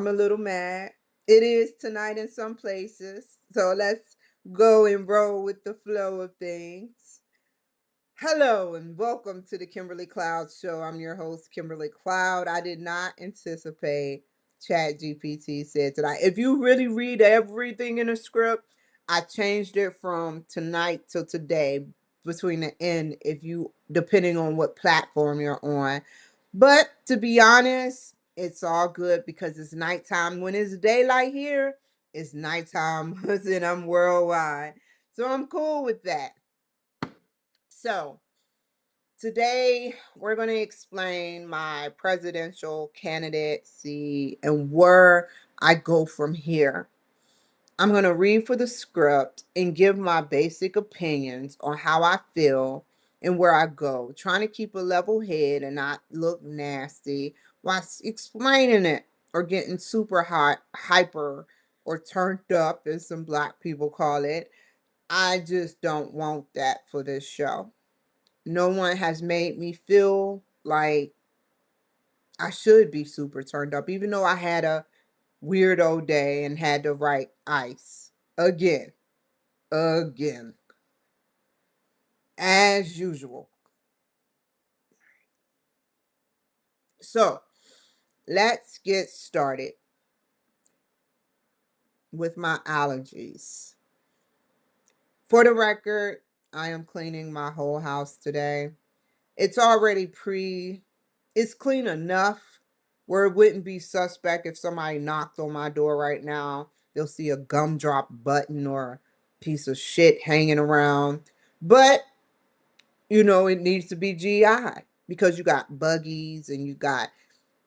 I'm a little mad. It is tonight in some places. So let's go and roll with the flow of things. Hello and welcome to the Kimberly Cloud Show. I'm your host, Kimberly Cloud. I did not anticipate ChatGPT said tonight. If you really read everything in the script, I changed it from tonight till today between the end, if you depending on what platform you're on. But to be honest, it's all good because it's nighttime. When it's daylight here, it's nighttime and I'm worldwide. So I'm cool with that. So today, we're going to explain my presidential candidacy and where I go from here. I'm going to read for the script and give my basic opinions on how I feel and where I go, trying to keep a level head and not look nasty while explaining it or getting super hot, hyper, or turned up, as some black people call it. I just don't want that for this show. No one has made me feel like I should be super turned up, even though I had a weirdo day and had to write ice again, again, as usual. So let's get started with my allergies. For the record, I am cleaning my whole house today. It's already it's clean enough where it wouldn't be suspect if somebody knocked on my door right now. They'll see a gumdrop button or a piece of shit hanging around. But, it needs to be GI because you got buggies and you got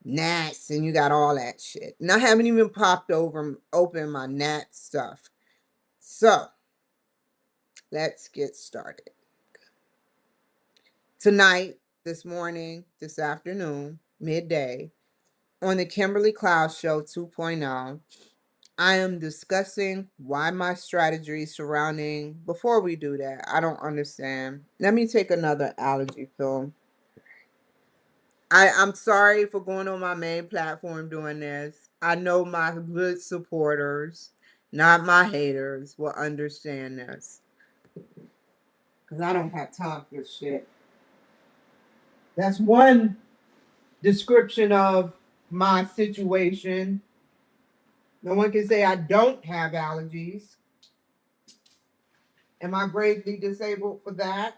gnats and you got all that shit. And I haven't even open my gnat stuff. So let's get started. Tonight, this morning, this afternoon, midday, on the Kimberly Cloud Show 2.0, I am discussing why my strategy surrounding. Before we do that, I don't understand. Let me take another allergy pill. I'm sorry for going on my main platform doing this. I know my good supporters, not my haters, will understand this. Because I don't have time for this shit. That's one description of my situation. No one can say I don't have allergies. Am I gravely disabled for that?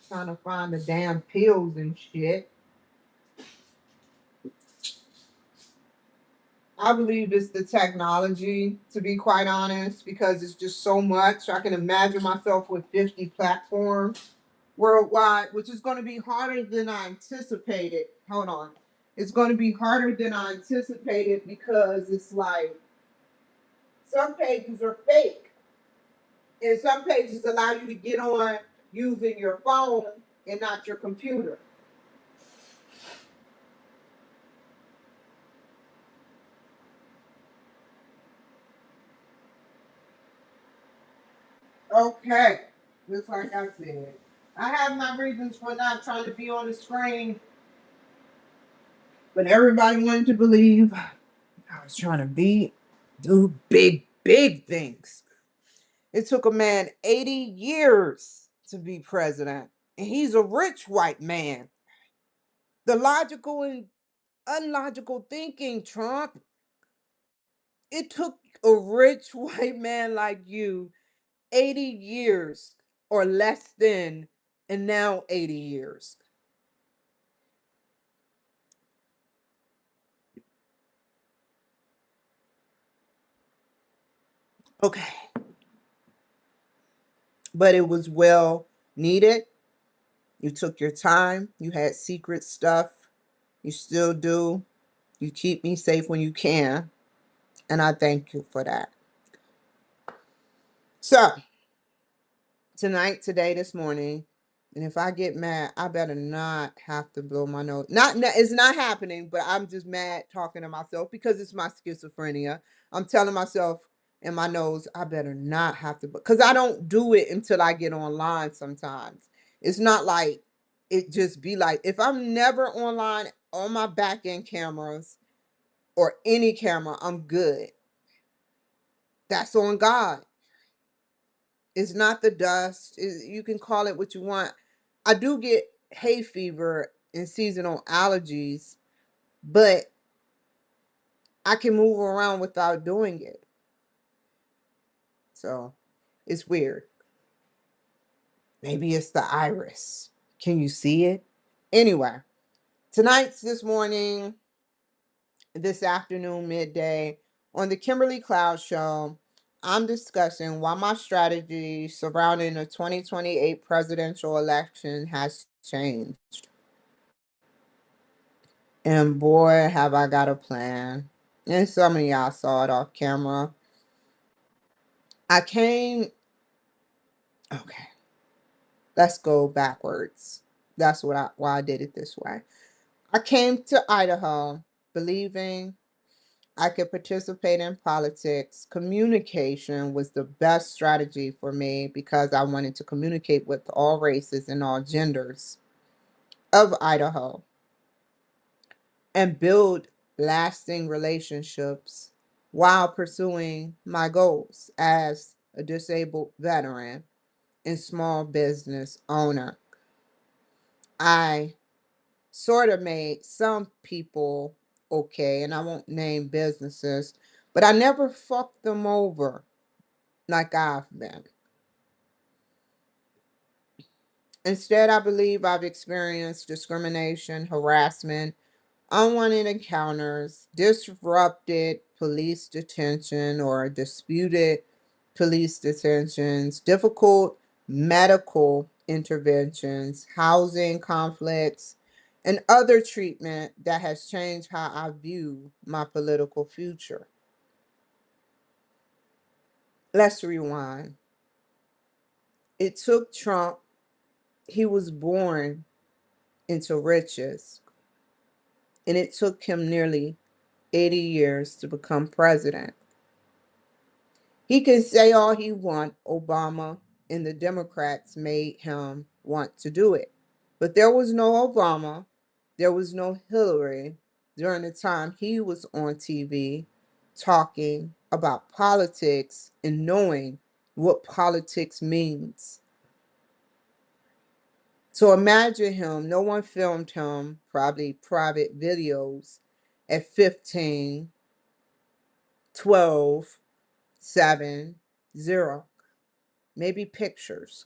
Trying to find the damn pills and shit. I believe it's the technology, to be quite honest, because it's just so much. I can imagine myself with 50 platforms worldwide, which is going to be harder than I anticipated. Hold on. It's going to be harder than I anticipated because it's like some pages are fake. And some pages allow you to get on using your phone and not your computer. Okay, just like I said. I have my reasons for not trying to be on the screen, but everybody wanted to believe I was trying to do big, big things. It took a man 80 years to be president, and he's a rich white man. The logical and unlogical thinking, Trump. It took a rich white man like you 80 years or less than, and now 80 years. Okay. But it was well needed. You took your time. You had secret stuff. You still do. You keep me safe when you can. And I thank you for that. So, today, this morning, and if I get mad, I better not have to blow my nose. It's not happening, but I'm just mad talking to myself because it's my schizophrenia. I'm telling myself in my nose, I better not have to, because I don't do it until I get online sometimes. It's not like it just be like, if I'm never online on my back end cameras or any camera, I'm good. That's on God. It's not the dust. You can call it what you want. I do get hay fever and seasonal allergies, but I can move around without doing it. So it's weird. Maybe it's the iris. Can you see it? Anyway, tonight's this morning, this afternoon, midday, on the Kimberly Cloud Show, I'm discussing why my strategy surrounding the 2028 presidential election has changed. And boy, have I got a plan. And some of y'all saw it off camera. I came, okay, let's go backwards. That's why I did it this way. I came to Idaho believing I could participate in politics. Communication was the best strategy for me because I wanted to communicate with all races and all genders of Idaho and build lasting relationships while pursuing my goals as a disabled veteran and small business owner. I sort of made some people okay, and I won't name businesses, but I never fucked them over like I've been. Instead, I believe I've experienced discrimination, harassment, unwanted encounters, disrupted police detention or disputed police detentions, difficult medical interventions, housing conflicts, and other treatment that has changed how I view my political future. Let's rewind. It took Trump, he was born into riches, and it took him nearly 80 years to become president. He can say all he want, Obama and the Democrats made him want to do it. But there was no Obama, there was no Hillary during the time he was on TV talking about politics and knowing what politics means. So imagine him, no one filmed him, probably private videos at 15, 12, 7, 0, maybe pictures.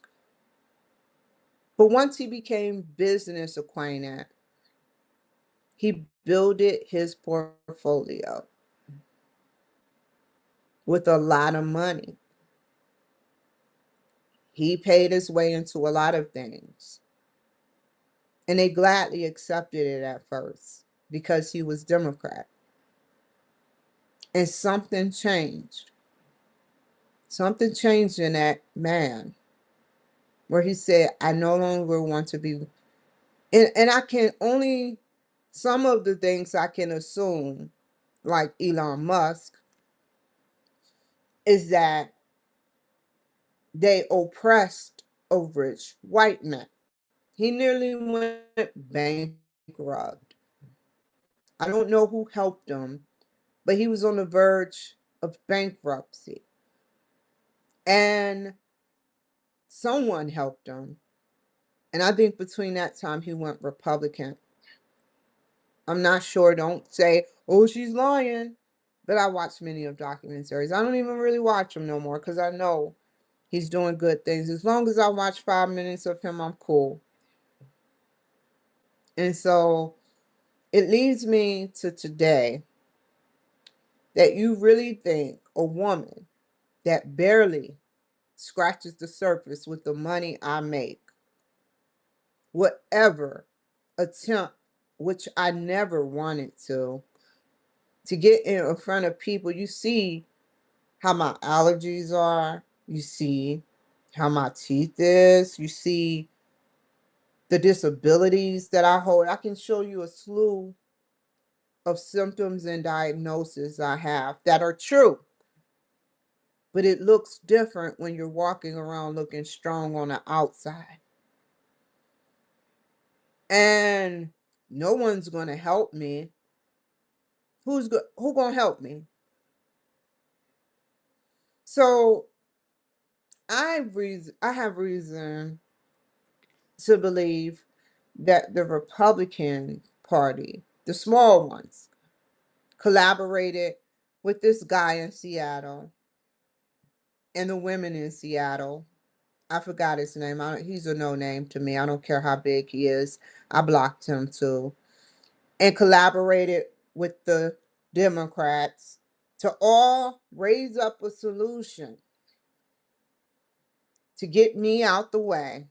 But once he became business acquainted, he builded his portfolio with a lot of money. He paid his way into a lot of things. And they gladly accepted it at first because he was Democrat. And something changed. Something changed in that man where he said, I no longer want to be. And I can only, some of the things I can assume, like Elon Musk, is that they oppressed a rich white man. He nearly went bankrupt. I don't know who helped him, but he was on the verge of bankruptcy. And someone helped him. And I think between that time, he went Republican. I'm not sure. Don't say, oh, she's lying. But I watch many of documentaries. I don't even really watch them no more because I know he's doing good things. As long as I watch 5 minutes of him, I'm cool. And so it leads me to today, that you really think a woman that barely scratches the surface with the money I make would ever attempt, which I never wanted to get in front of people. You see how my allergies are. You see how my teeth is. You see the disabilities that I hold. I can show you a slew of symptoms and diagnoses I have that are true. But it looks different when you're walking around looking strong on the outside. And no one's going to help me. Who going to help me? So I have reason to believe that the Republican Party, the small ones, collaborated with this guy in Seattle and the women in Seattle. I forgot his name. He's a no name to me. I don't care how big he is. I blocked him too. And collaborated with the Democrats to all raise up a solution to get me out the way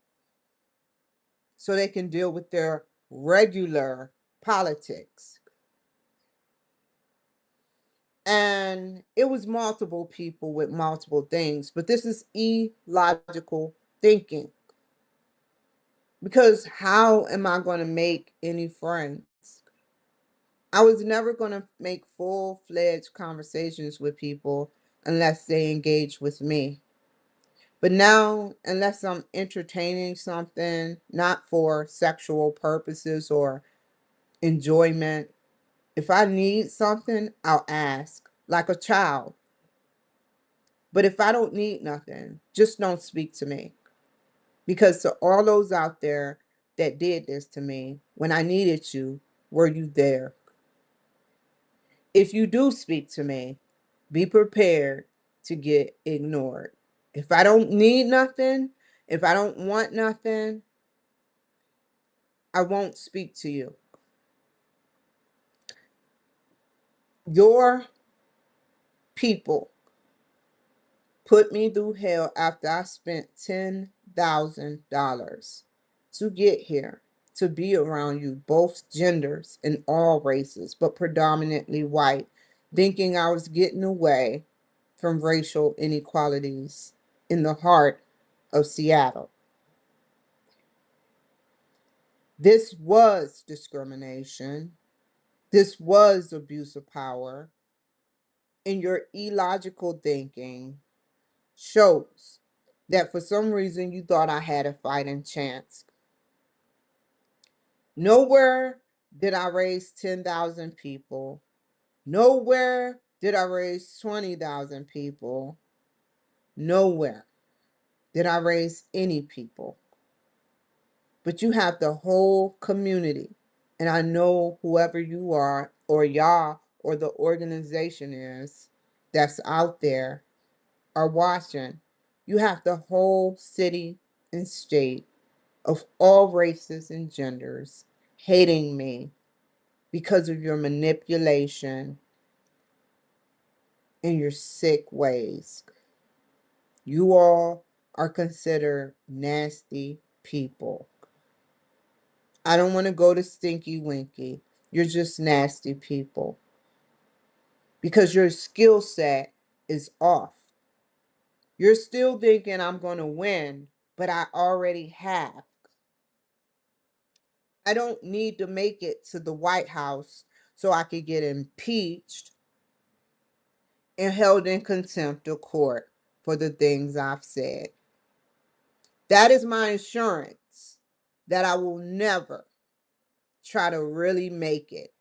so they can deal with their regular politics. And it was multiple people with multiple things, but this is illogical thinking. Because how am I going to make any friends? I was never going to make full-fledged conversations with people unless they engage with me. But now, unless I'm entertaining something, not for sexual purposes or enjoyment, if I need something, I'll ask, like a child. But if I don't need nothing, just don't speak to me. Because to all those out there that did this to me, when I needed you, were you there? If you do speak to me, be prepared to get ignored. If I don't need nothing, if I don't want nothing, I won't speak to you. Your people put me through hell after I spent $10,000 to get here, to be around you, both genders and all races, but predominantly white, thinking I was getting away from racial inequalities in the heart of Seattle. This was discrimination. This was abuse of power. And your illogical thinking shows that for some reason you thought I had a fighting chance. Nowhere did I raise 10,000 people. Nowhere did I raise 20,000 people. Nowhere did I raise any people. But you have the whole community. And I know whoever you are, or y'all, or the organization is that's out there are watching. You have the whole city and state of all races and genders hating me because of your manipulation and your sick ways. You all are considered nasty people. I don't want to go to stinky winky. You're just nasty people because your skill set is off. You're still thinking I'm going to win, but I already have. I don't need to make it to the White House so I could get impeached and held in contempt of court for the things I've said. That is my insurance that I will never try to really make it.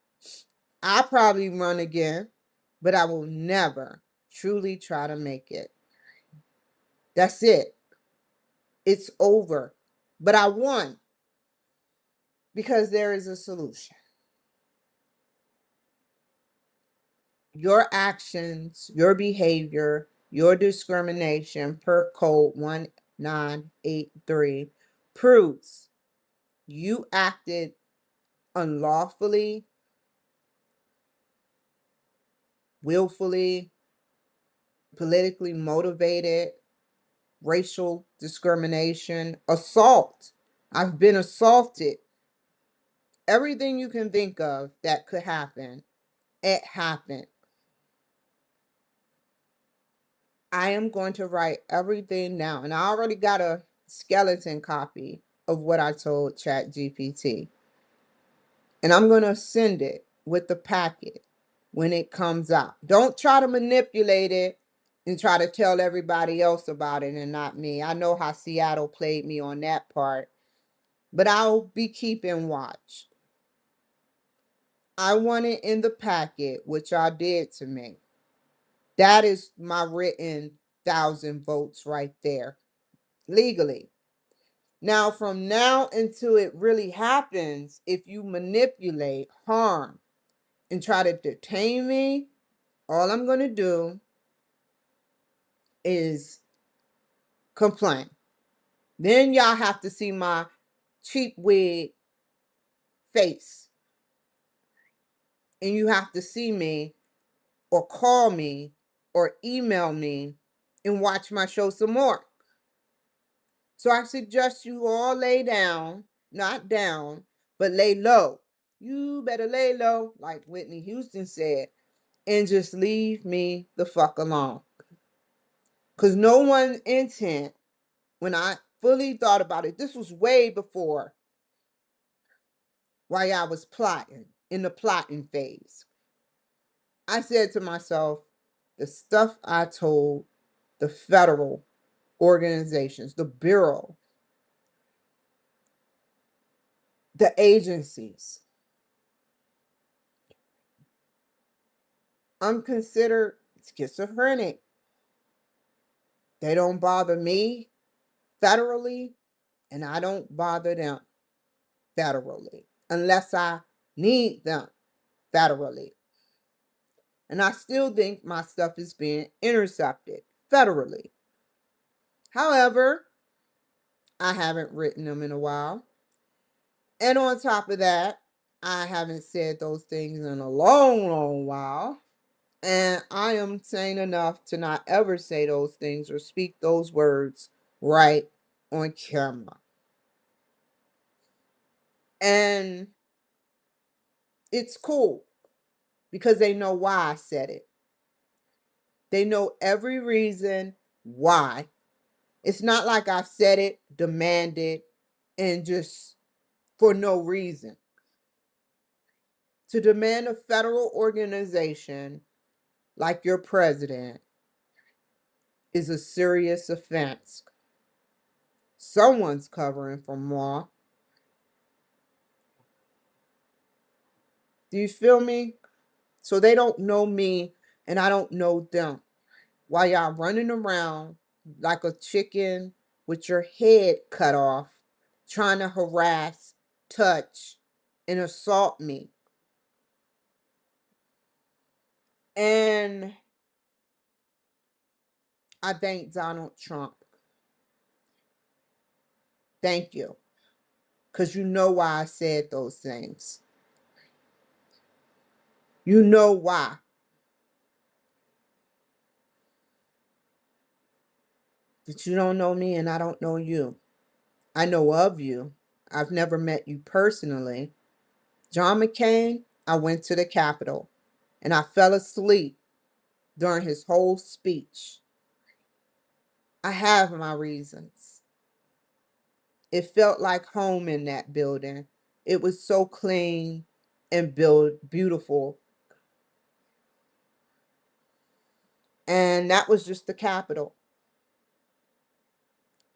I'll probably run again, but I will never truly try to make it. That's it. It's over. But I won because there is a solution. Your actions, your behavior, your discrimination per code 1983 proves you acted unlawfully, willfully, politically motivated, racial discrimination, assault. I've been assaulted. Everything you can think of that could happen, it happened. I am going to write everything down. And I already got a skeleton copy of what I told ChatGPT. And I'm going to send it with the packet when it comes out. Don't try to manipulate it and try to tell everybody else about it and not me. I know how Seattle played me on that part. but I'll be keeping watch. I want it in the packet, which I did to me. That is my written 1,000 votes right there, legally. Now, from now until it really happens, if you manipulate, harm, and try to detain me, all I'm going to do is complain. Then y'all have to see my cheap wig face. And you have to see me or call me or email me and watch my show some more. So I suggest you all lay down, not down, but lay low. You better lay low, like Whitney Houston said, and just leave me the fuck alone. Because no one's intent, when I fully thought about it, this was way before while I was plotting, in the plotting phase. I said to myself, the stuff I told the federal organizations, the bureau, the agencies, I'm considered schizophrenic. They don't bother me federally, and I don't bother them federally unless I need them federally. And I still think my stuff is being intercepted federally. However, I haven't written them in a while. And on top of that, I haven't said those things in a long, long while. And I am sane enough to not ever say those things or speak those words right on camera. And it's cool because they know why I said it. They know every reason why. It's not like I said it, demanded, and just for no reason. To demand a federal organization like your president is a serious offense. Someone's covering for more. Do you feel me? So they don't know me and I don't know them. While y'all running around like a chicken with your head cut off, trying to harass, touch, and assault me. And I thank Donald Trump. Thank you. Because you know why I said those things. You know why. But you don't know me and I don't know you. I know of you. I've never met you personally. John McCain, I went to the Capitol and I fell asleep during his whole speech. I have my reasons. It felt like home in that building. It was so clean and beautiful. And that was just the Capitol.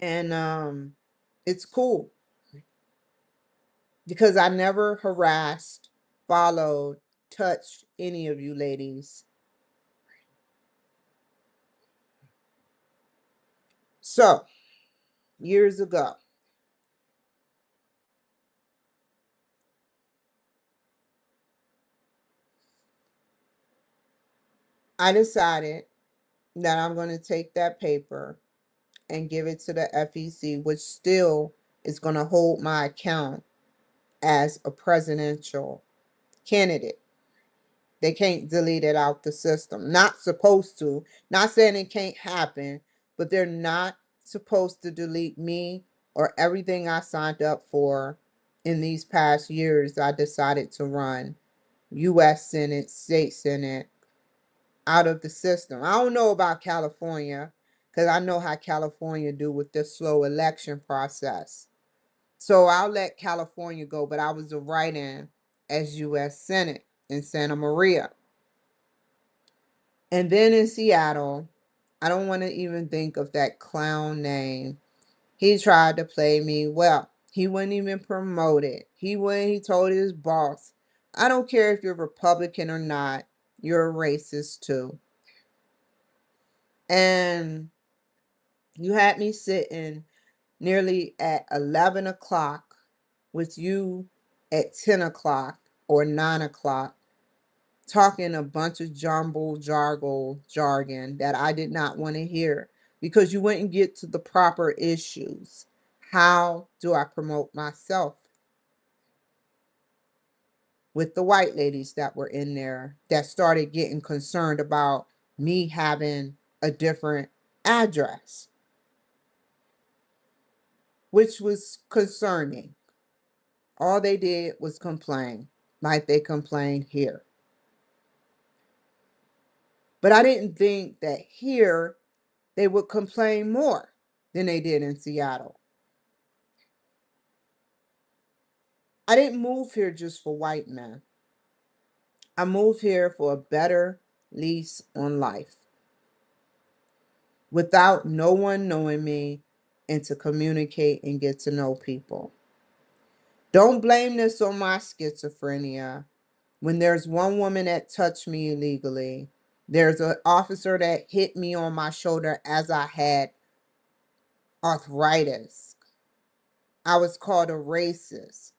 And it's cool because I never harassed, followed, touched any of you ladies. So, years ago, I decided that I'm going to take that paper and give it to the FEC, which still is going to hold my account as a presidential candidate. They can't delete it out the system. Not supposed to. Not saying it can't happen, but they're not supposed to delete me or everything I signed up for in these past years. I decided to run U.S. Senate, State Senate out of the system. I don't know about California because I know how California do with this slow election process. So I'll let California go, but I was a write-in as U.S. Senate in Santa Maria. And then in Seattle, I don't want to even think of that clown name. He tried to play me. Well, He wasn't even promoted. He told his boss, I don't care if you're Republican or not, you're a racist too. And you had me sitting nearly at 11 o'clock with you at 10 o'clock or 9 o'clock talking a bunch of jumbled jargon that I did not want to hear because you wouldn't get to the proper issues. How do I promote myself? With the white ladies that were in there that started getting concerned about me having a different address, which was concerning. All they did was complain, like they complained here. But I didn't think that here they would complain more than they did in Seattle. I didn't move here just for white men. I moved here for a better lease on life without no one knowing me and to communicate and get to know people. Don't blame this on my schizophrenia. When there's one woman that touched me illegally, there's an officer that hit me on my shoulder as I had arthritis. I was called a racist,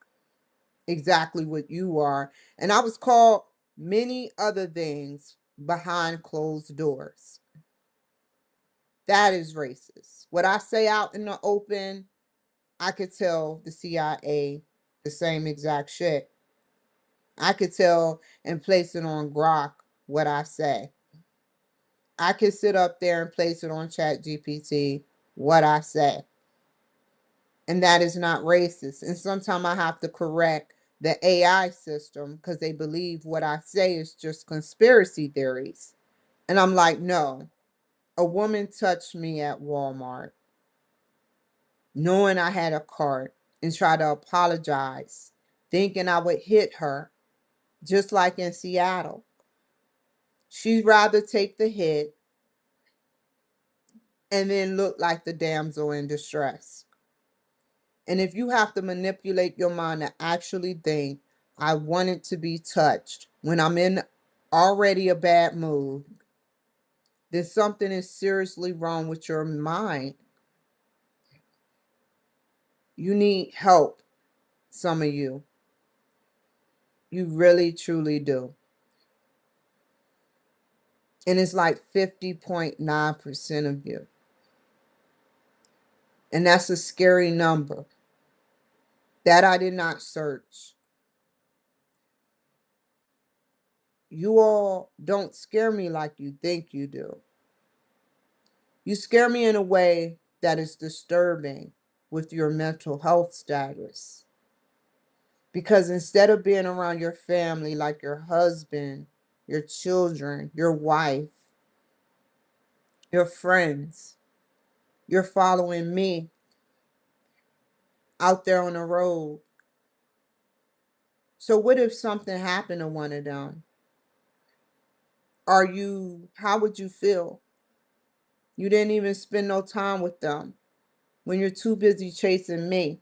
exactly what you are. And I was called many other things behind closed doors. That is racist. What I say out in the open, I could tell the CIA the same exact shit. I could tell and place it on Grok what I say. I could sit up there and place it on Chat GPT what I say. And that is not racist. And sometimes I have to correct the AI system because they believe what I say is just conspiracy theories. And I'm like, no, a woman touched me at Walmart, knowing I had a cart, and tried to apologize, thinking I would hit her, just like in Seattle. She'd rather take the hit and then look like the damsel in distress. And if you have to manipulate your mind to actually think, I wanted to be touched when I'm in already a bad mood, then something is seriously wrong with your mind. You need help, some of you. You really, truly do. And it's like 50.9% of you. And that's a scary number. That I did not search. You all don't scare me like you think you do. You scare me in a way that is disturbing with your mental health status. Because instead of being around your family, like your husband, your children, your wife, your friends, you're following me out there on the road. So what if something happened to one of them? How would you feel? You didn't even spend no time with them when you're too busy chasing me,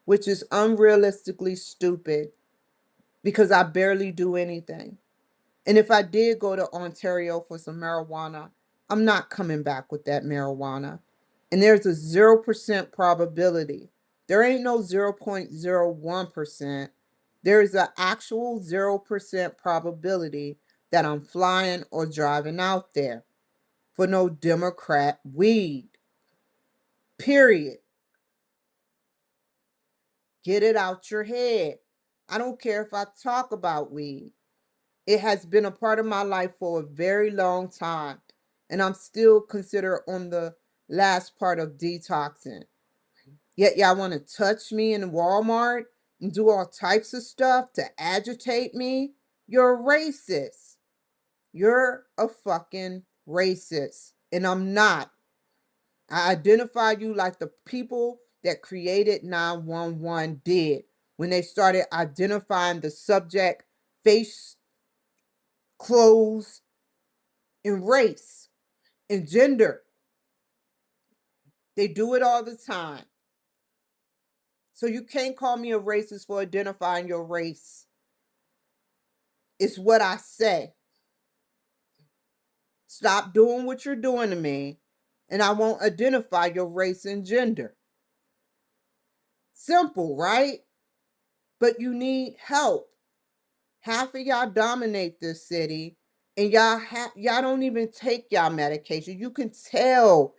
which is unrealistically stupid because I barely do anything. And if I did go to Ontario for some marijuana, I'm not coming back with that marijuana. And there's a 0% probability. There ain't no 0.01%. There's an actual 0% probability that I'm flying or driving out there for no Democrat weed. Period. Get it out your head. I don't care if I talk about weed. It has been a part of my life for a very long time. And I'm still considered on the last part of detoxing. Yet y'all want to touch me in Walmart and do all types of stuff to agitate me? You're a racist. You're a fucking racist. And I'm not. I identify you like the people that created 911 did when they started identifying the subject, face, clothes, and race and gender. They do it all the time. So you can't call me a racist for identifying your race. It's what I say. Stop doing what you're doing to me, and I won't identify your race and gender. Simple, right? But you need help. Half of y'all dominate this city, and y'all don't even take y'all medication. You can tell.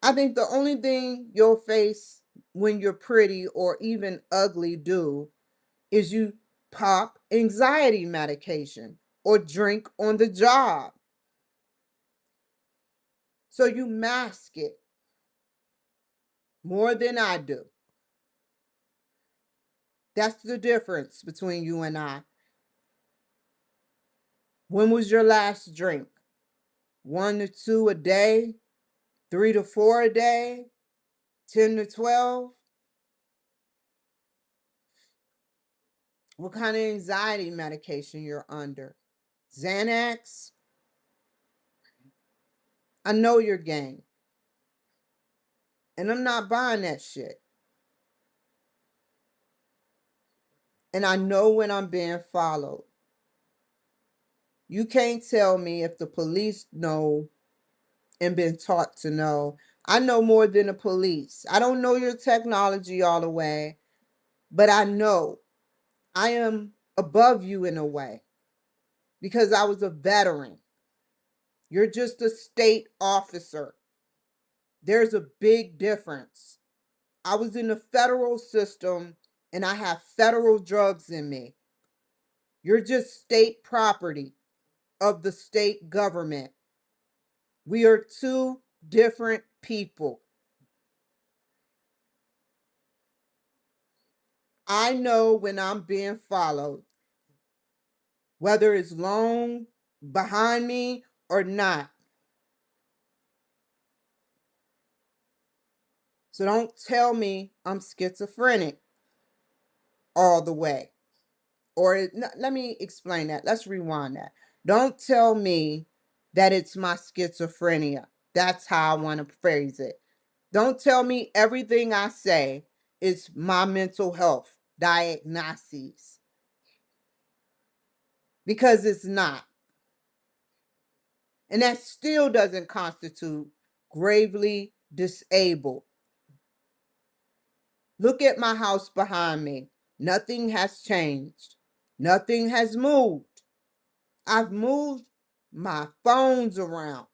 I think the only thing you'll face when you're pretty or even ugly do is you pop anxiety medication or drink on the job. So you mask it more than I do. That's the difference between you and I. When was your last drink? 1 to 2 a day? 3 to 4 a day? 10 to 12? What kind of anxiety medication you're under? Xanax? I know your game. And I'm not buying that shit. And I know when I'm being followed. You can't tell me if the police know and been taught to know. I know more than the police. I don't know your technology all the way, but I know I am above you in a way because I was a veteran. You're just a state officer. There's a big difference. I was in the federal system and I have federal drugs in me. You're just state property of the state government. We are two different people. I know when I'm being followed, whether it's long behind me or not. So don't tell me I'm schizophrenic all the way. Or let me explain that. Let's rewind that. Don't tell me that it's my schizophrenia. That's how I want to phrase it. Don't tell me everything I say is my mental health diagnoses because it's not. And that still doesn't constitute gravely disabled. Look at my house behind me. Nothing has changed. Nothing has moved. I've moved my phones around.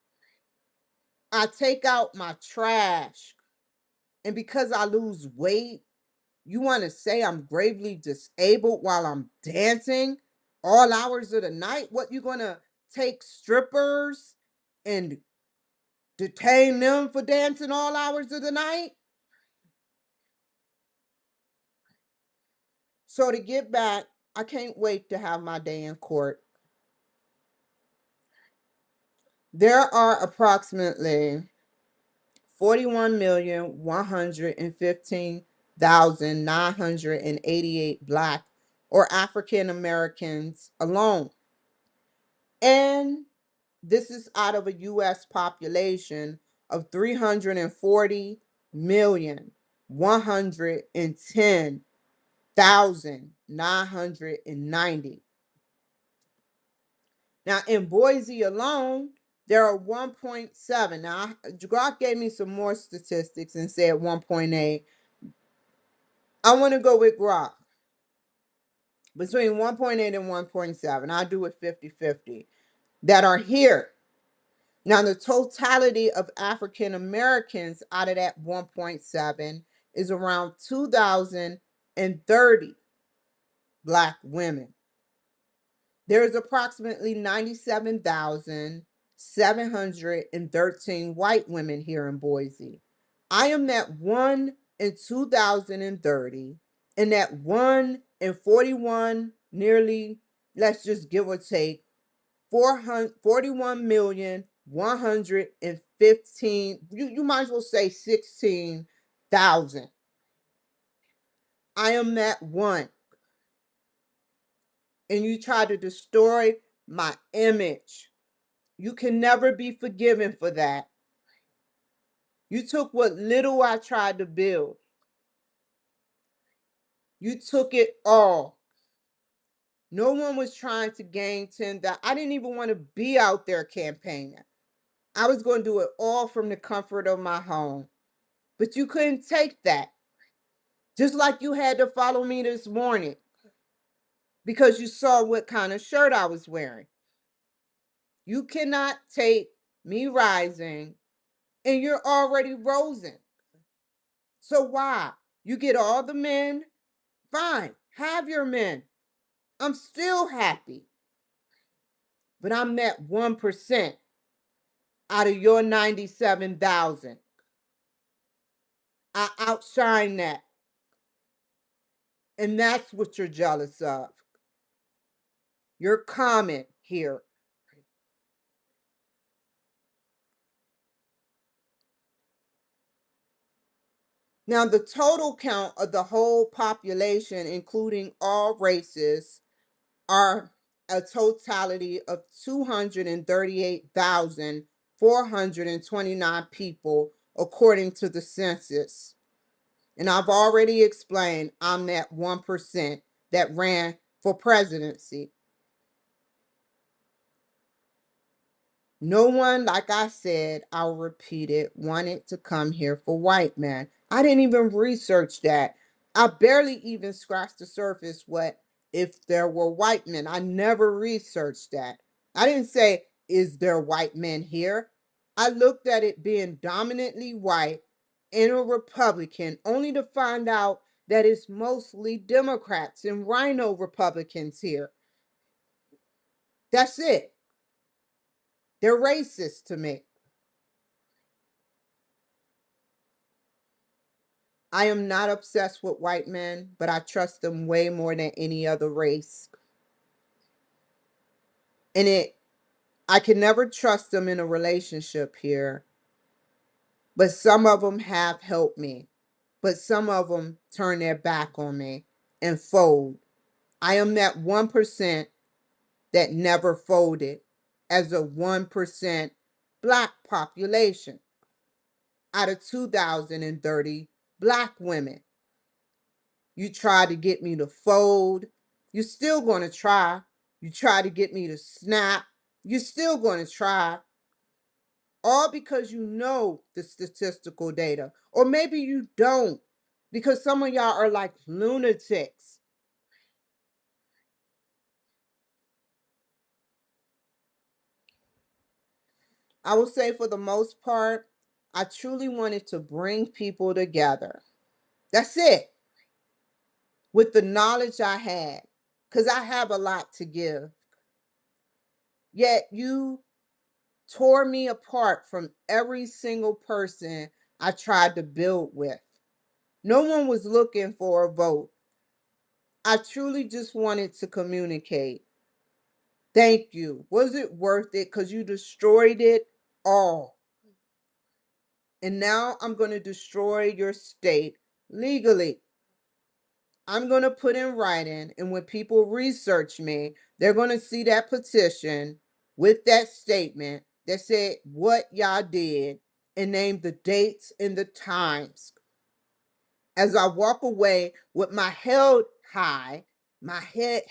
I take out my trash. And because I lose weight, you want to say I'm gravely disabled while I'm dancing all hours of the night? What, you going to take strippers and detain them for dancing all hours of the night? So to get back, I can't wait to have my day in court. There are approximately 41,115,988 Black or African Americans alone. And this is out of a U.S. population of 340,110,990. Now, in Boise alone, there are 1.7. Now, Grok gave me some more statistics and said 1.8. I want to go with Grok. Between 1.8 and 1.7. I'll do it 50-50. That are here. Now, the totality of African Americans out of that 1.7 is around 2,030 Black women. There is approximately 97,713 white women here in Boise. I am that 1 in 2030 and that 1 in 41, nearly, let's just give or take, 41,115,000. You might as well say 16,000. I am that one. And you try to destroy my image. You can never be forgiven for that. You took what little I tried to build You took it all. No one was trying to gain 10 that I didn't even want to be out there campaigning. I was going to do it all from the comfort of my home. But you couldn't take that. Just like you had to follow me this morning because you saw what kind of shirt I was wearing. You cannot take me rising and you're already rosing. So why? You get all the men? Fine, have your men. I'm still happy. But I'm that 1% out of your 97,000. I outshine that. And that's what you're jealous of. Your comment here. Now, the total count of the whole population, including all races, are a totality of 238,429 people, according to the census. And I've already explained I'm that 1% that ran for presidency. No one, like I said, I'll repeat it, wanted to come here for white men. I didn't even research that. I barely even scratched the surface what if there were white men. I never researched that. I didn't say, is there white men here? I looked at it being dominantly white and a Republican, only to find out that it's mostly Democrats and rhino Republicans here. That's it. They're racist to me. I am not obsessed with white men, but I trust them way more than any other race. And I can never trust them in a relationship here, but some of them have helped me. But some of them turn their back on me and fold. I am that 1% that never folded as a 1% black population out of 2,030 black women. You try to get me to fold. You're still going to try. You try to get me to snap. You're still going to try. All because you know the statistical data. Or maybe you don't, because some of y'all are like lunatics. I will say for the most part, I truly wanted to bring people together. That's it. With the knowledge I had, because I have a lot to give. Yet you tore me apart from every single person I tried to build with. No one was looking for a vote. I truly just wanted to communicate. Thank you. Was it worth it? Because you destroyed it all. And now I'm going to destroy your state legally. I'm going to put in writing, and when people research me, they're going to see that petition with that statement that said what y'all did and name the dates and the times. As I walk away with my head high, my head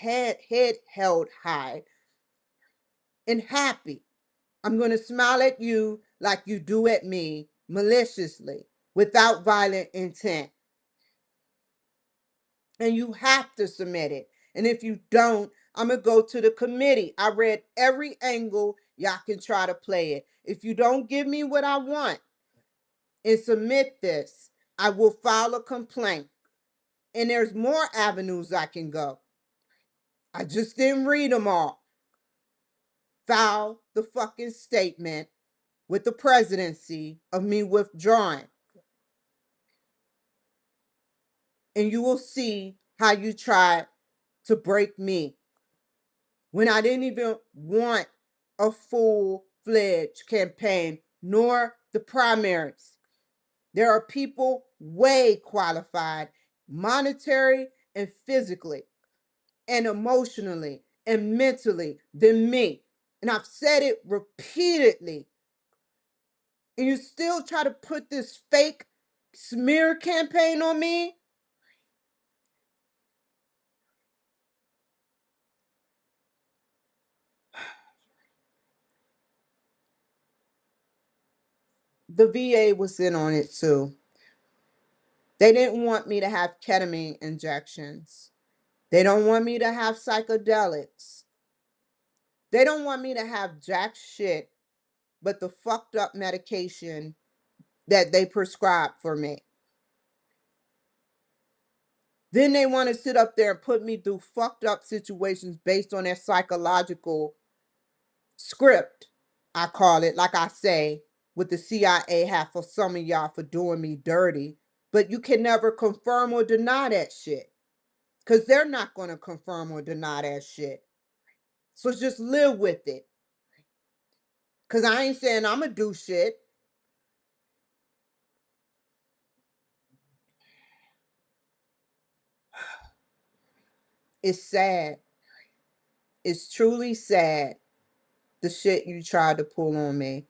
held high and happy, I'm going to smile at you like you do at me, maliciously, without violent intent. And you have to submit it. And if you don't, I'm going to go to the committee. I read every angle y'all can try to play it. If you don't give me what I want and submit this, I will file a complaint. And there's more avenues I can go. I just didn't read them all. File the fucking statement with the presidency of me withdrawing. And you will see how you tried to break me when I didn't even want a full-fledged campaign, nor the primaries. There are people way qualified, monetary and physically, and emotionally and mentally than me. And I've said it repeatedly. And you still try to put this fake smear campaign on me? The VA was in on it too. They didn't want me to have ketamine injections. They don't want me to have psychedelics. They don't want me to have jack shit but the fucked up medication that they prescribe for me. Then they want to sit up there and put me through fucked up situations based on their psychological script, I call it, like I say, with the CIA have for some of y'all for doing me dirty. But you can never confirm or deny that shit. Because they're not going to confirm or deny that shit. So just live with it. Because I ain't saying I'm going to do shit. It's sad. It's truly sad, the shit you tried to pull on me.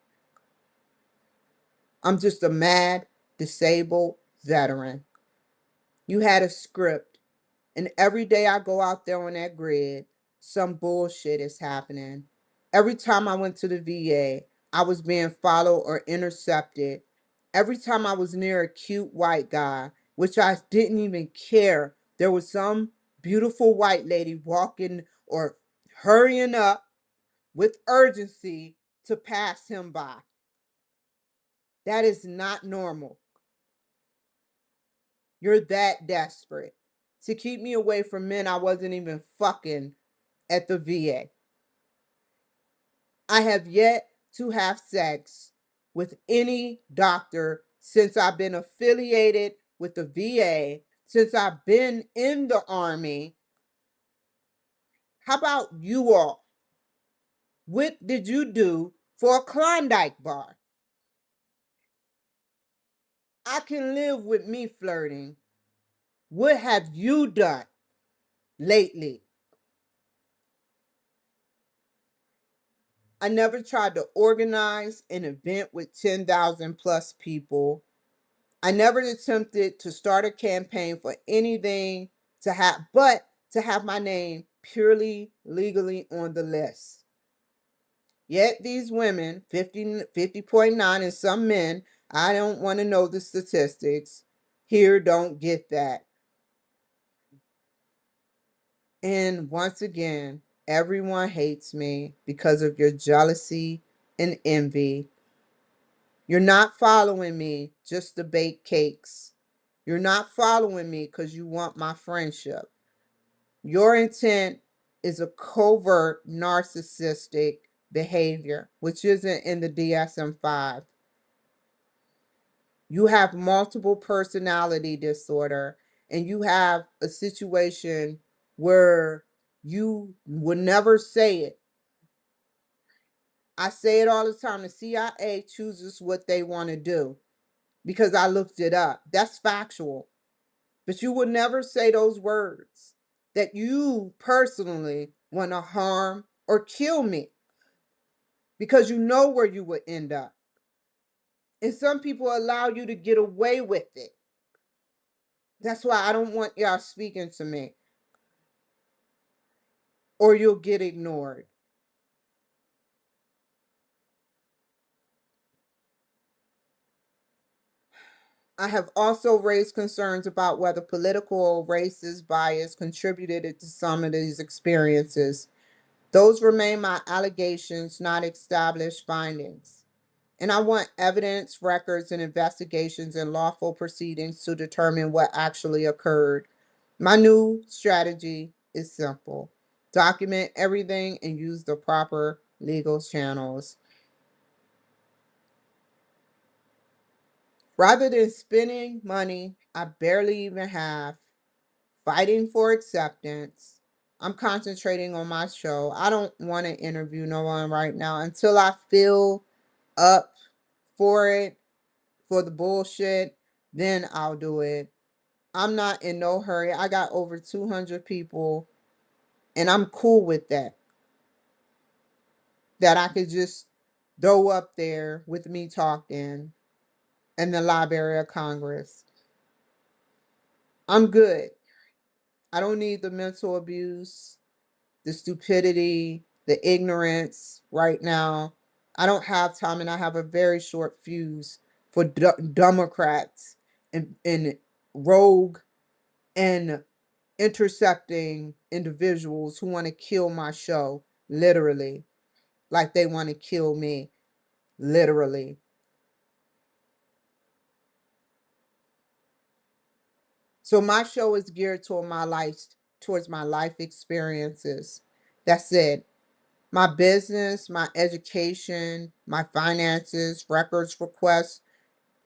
I'm just a mad, disabled veteran. You had a script, and every day I go out there on that grid, some bullshit is happening. Every time I went to the VA, I was being followed or intercepted. Every time I was near a cute white guy, which I didn't even care, there was some beautiful white lady walking or hurrying up with urgency to pass him by. That is not normal. You're that desperate to keep me away from men I wasn't even fucking at the VA. I have yet to have sex with any doctor since I've been affiliated with the VA, since I've been in the Army. How about you all? What did you do for a Klondike bar? I can live with me flirting. What have you done lately? I never tried to organize an event with 10,000 plus people. I never attempted to start a campaign for anything but to have my name purely legally on the list. Yet these women, 50.9, and some men, I don't want to know the statistics, here don't get that. And once again, everyone hates me because of your jealousy and envy. You're not following me just to bake cakes. You're not following me because you want my friendship. Your intent is a covert narcissistic behavior, which isn't in the DSM 5. You have multiple personality disorder, and you have a situation where you would never say it. I say it all the time. The CIA chooses what they want to do because I looked it up. That's factual. But you would never say those words that you personally want to harm or kill me because you know where you would end up. And some people allow you to get away with it. That's why I don't want y'all speaking to me, or you'll get ignored. I have also raised concerns about whether political or racist bias contributed to some of these experiences. Those remain my allegations, not established findings. And I want evidence, records, and investigations and lawful proceedings to determine what actually occurred. My new strategy is simple: document everything and use the proper legal channels. Rather than spending money I barely even have, fighting for acceptance, I'm concentrating on my show. I don't want to interview no one right now until I feel up for it, for the bullshit, then I'll do it. I'm not in no hurry. I got over 200 people, and I'm cool with that. That I could just throw up there with me talking in the Library of Congress. I'm good. I don't need the mental abuse, the stupidity, the ignorance right now. I don't have time, and I have a very short fuse for Democrats and rogue and intercepting individuals who want to kill my show, literally, like they want to kill me, literally. So my show is geared towards my life experiences. That's it. My business, my education, my finances, records requests,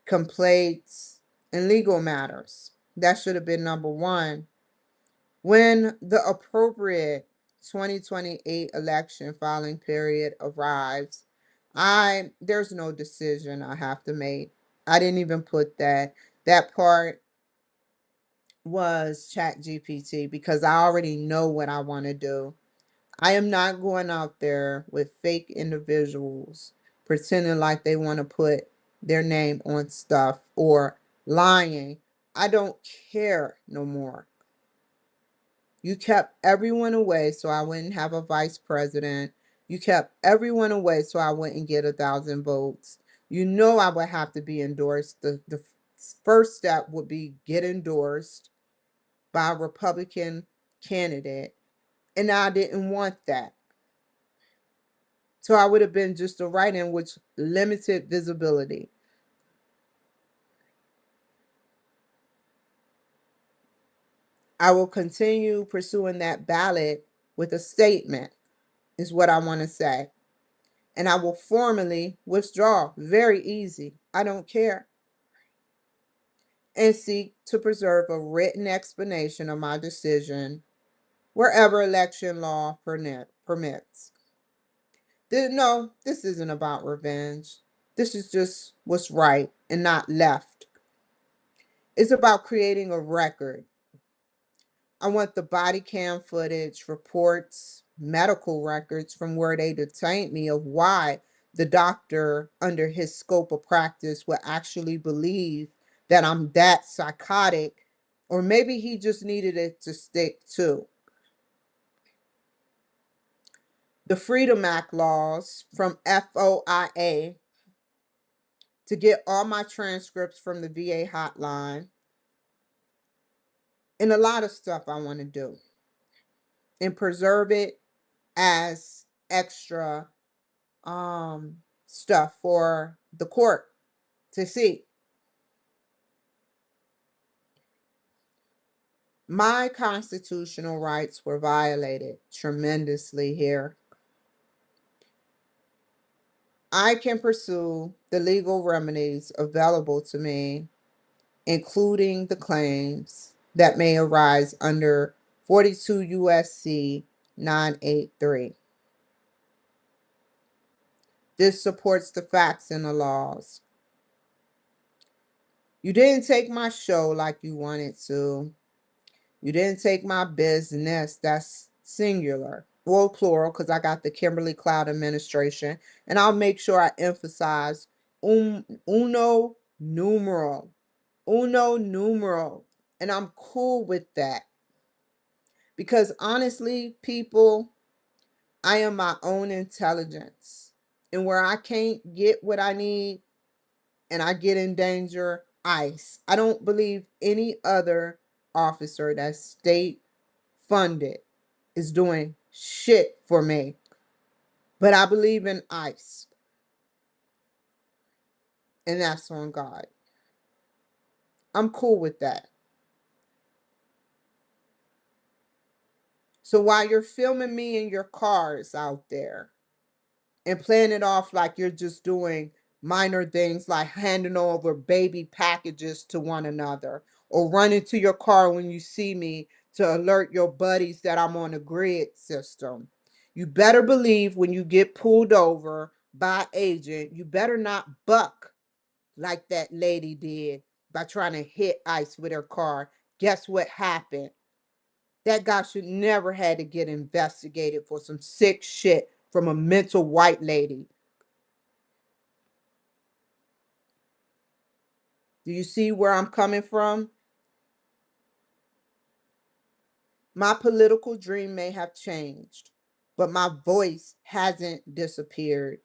complaints, and legal matters. That should have been number one. When the appropriate 2028 election filing period arrives, there's no decision I have to make. I didn't even put that. That part was Chat GPT because I already know what I want to do. I am not going out there with fake individuals pretending like they want to put their name on stuff or lying. I don't care no more. You kept everyone away so I wouldn't have a vice president. You kept everyone away so I wouldn't get 1,000 votes. You know I would have to be endorsed. The first step would be get endorsed by a Republican candidate. And I didn't want that. So I would have been just a write-in with limited visibility. I will continue pursuing that ballot with a statement, is what I want to say. And I will formally withdraw. Very easy. I don't care. And seek to preserve a written explanation of my decision wherever election law permits. No, this isn't about revenge. This is just what's right and not left. It's about creating a record. I want the body cam footage, reports, medical records from where they detained me of why the doctor, under his scope of practice, would actually believe that I'm that psychotic, or maybe he just needed it to stick to. The Freedom Act laws from FOIA to get all my transcripts from the VA hotline, and a lot of stuff I want to do and preserve it as extra stuff for the court to see. My constitutional rights were violated tremendously here. I can pursue the legal remedies available to me, including the claims that may arise under 42 USC 983. This supports the facts and the laws. You didn't take my show like you wanted to. You didn't take my business. That's singular. Well, plural, because I got the Kimberly Cloud administration. And I'll make sure I emphasize uno numeral. Uno numeral. And I'm cool with that. Because honestly, people, I am my own intelligence. And where I can't get what I need and I get in danger, ICE. I don't believe any other officer that's state funded is doing shit for me. But I believe in ICE. And that's on God. I'm cool with that. So while you're filming me in your cars out there and playing it off like you're just doing minor things like handing over baby packages to one another or running to your car when you see me to alert your buddies that I'm on a grid system. You better believe when you get pulled over by agent, you better not buck like that lady did by trying to hit ICE with her car. Guess what happened? That guy should never had to get investigated for some sick shit from a mental white lady. Do you see where I'm coming from? My political dream may have changed, but my voice hasn't disappeared.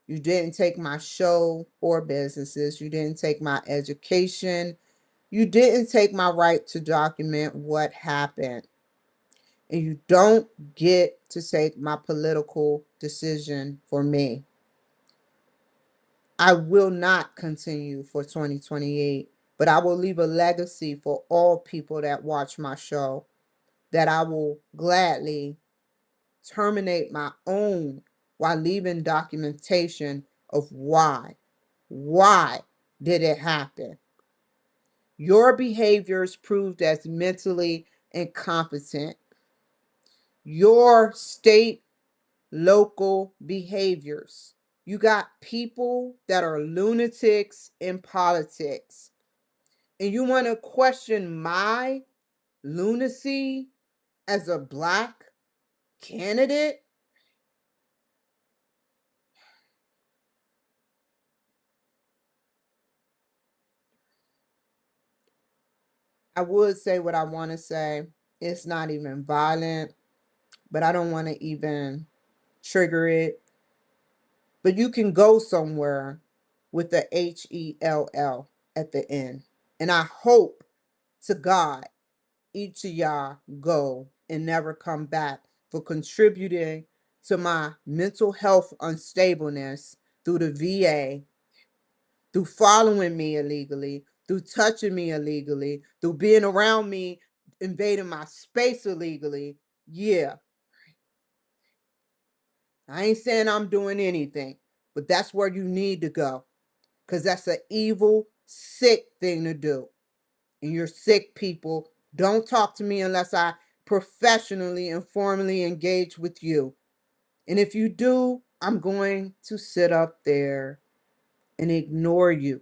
You didn't take my show or businesses. You didn't take my education. You didn't take my right to document what happened. And you don't get to take my political decision for me. I will not continue for 2028, but I will leave a legacy for all people that watch my show, that I will gladly terminate my own while leaving documentation of why. Why did it happen? Your behaviors proved as mentally incompetent. Your state, local behaviors. You got people that are lunatics in politics. And you want to question my lunacy as a Black candidate? I would say what I want to say. It's not even violent, but I don't want to even trigger it. But you can go somewhere with the HELL at the end. And I hope to God each of y'all go and never come back for contributing to my mental health unstableness through the VA, through following me illegally, through touching me illegally, through being around me, invading my space illegally. Yeah, I ain't saying I'm doing anything, but that's where you need to go, because that's an evil, sick thing to do. And you're sick people. Don't talk to me unless I professionally and formally engage with you. And if you do, I'm going to sit up there and ignore you.